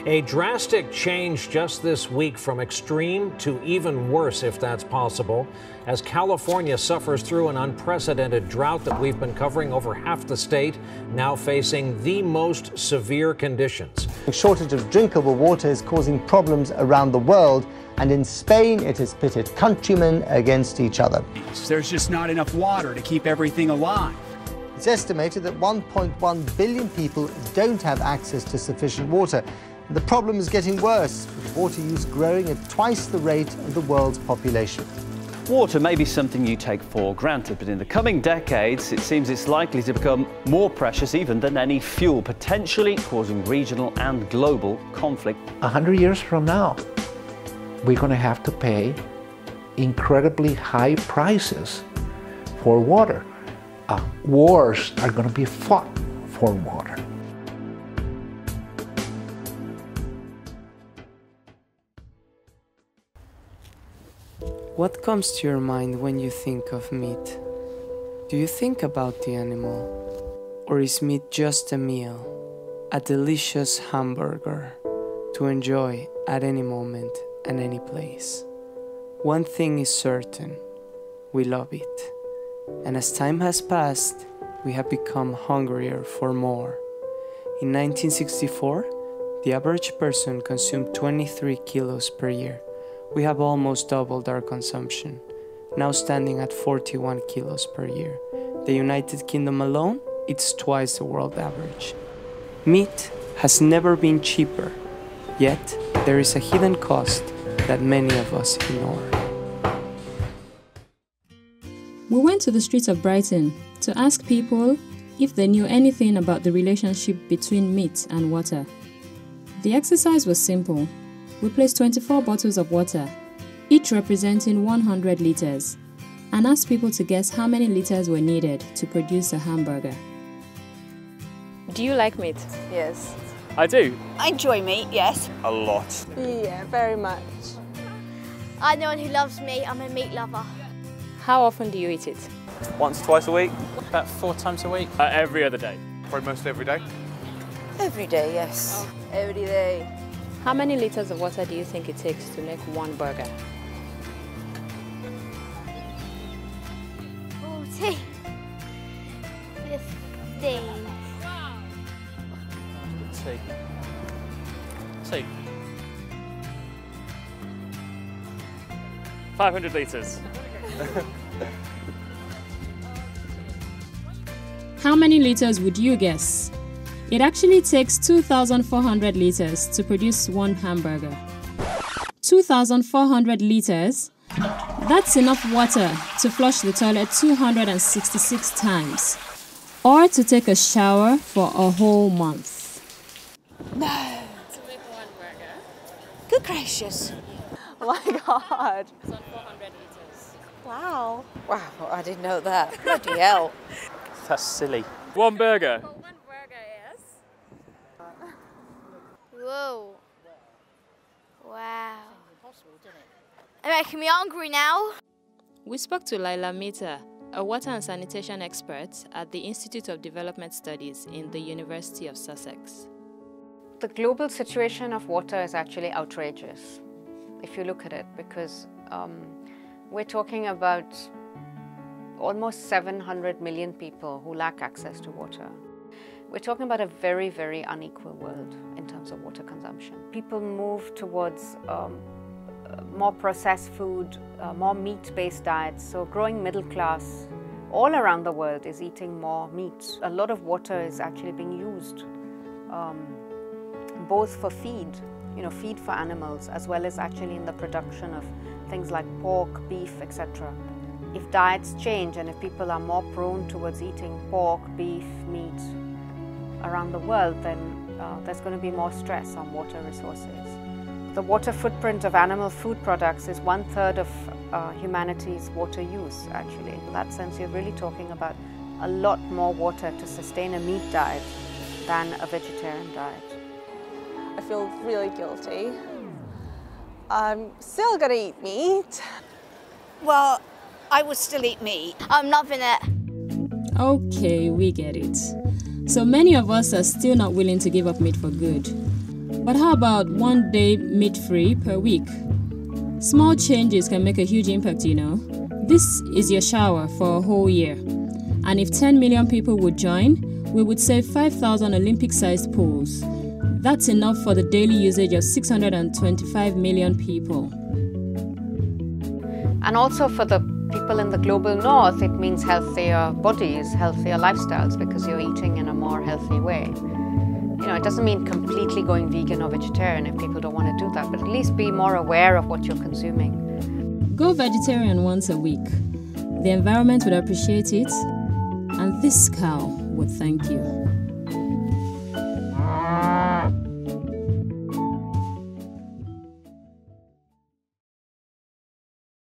A drastic change just this week from extreme to even worse, if that's possible, as California suffers through an unprecedented drought that we've been covering over half the state, now facing the most severe conditions. A shortage of drinkable water is causing problems around the world, and in Spain it has pitted countrymen against each other. There's just not enough water to keep everything alive. It's estimated that 1.1 billion people don't have access to sufficient water. The problem is getting worse, with water use growing at twice the rate of the world's population. Water may be something you take for granted, but in the coming decades, it seems it's likely to become more precious even than any fuel, potentially causing regional and global conflict. 100 years from now, we're going to have to pay incredibly high prices for water. Wars are going to be fought for water. What comes to your mind when you think of meat? Do you think about the animal? Or is meat just a meal, a delicious hamburger to enjoy at any moment and any place? One thing is certain, we love it. And as time has passed, we have become hungrier for more. In 1964, the average person consumed 23 kilos per year. We have almost doubled our consumption, now standing at 41 kilos per year. The United Kingdom alone, it's twice the world average. Meat has never been cheaper, yet there is a hidden cost that many of us ignore. We went to the streets of Brighton to ask people if they knew anything about the relationship between meat and water. The exercise was simple. We placed 24 bottles of water, each representing 100 liters, and asked people to guess how many liters were needed to produce a hamburger. Do you like meat? Yes. I do. I enjoy meat, yes. A lot. Yeah, very much. I know one who loves meat. I'm a meat lover. How often do you eat it? Once, twice a week. About 4 times a week. Every other day. Probably most every day. Every day, yes. Oh. Every day. How many liters of water do you think it takes to make one burger? 40. 15. Two. 500 litres. How many liters would you guess? It actually takes 2,400 liters to produce one hamburger. 2,400 liters? That's enough water to flush the toilet 266 times, or to take a shower for a whole month. No! To make one burger? Good gracious! Oh my God! It's on 400 liters. Wow! Wow, I didn't know that. Bloody hell! That's silly. One burger. For one burger, yes. Whoa. Wow. They're making me hungry now. We spoke to EnvironMeat, a water and sanitation expert at the Institute of Development Studies in the University of Sussex. The global situation of water is actually outrageous, if you look at it, because we're talking about almost 700 million people who lack access to water. We're talking about a very, very unequal world in terms of water consumption. People move towards more processed food, more meat-based diets, so growing middle class all around the world is eating more meat. A lot of water is actually being used both for feed, feed for animals, as well as actually in the production of things like pork, beef, etc. If diets change and if people are more prone towards eating pork, beef, meat around the world, then there's going to be more stress on water resources. The water footprint of animal food products is 1/3 of humanity's water use, actually. In that sense, you're really talking about a lot more water to sustain a meat diet than a vegetarian diet. I feel really guilty. I'm still gonna eat meat. Well, I would still eat meat. I'm loving it. Okay, we get it. So many of us are still not willing to give up meat for good. But how about 1 day meat-free per week? Small changes can make a huge impact, you know. This is your shower for a whole year. And if 10 million people would join, we would save 5,000 Olympic-sized pools. That's enough for the daily usage of 625 million people. And also for the people in the global north, it means healthier bodies, healthier lifestyles, because you're eating in a more healthy way. You know, it doesn't mean completely going vegan or vegetarian if people don't want to do that, but at least be more aware of what you're consuming. Go vegetarian once a week. The environment would appreciate it, and this cow would thank you.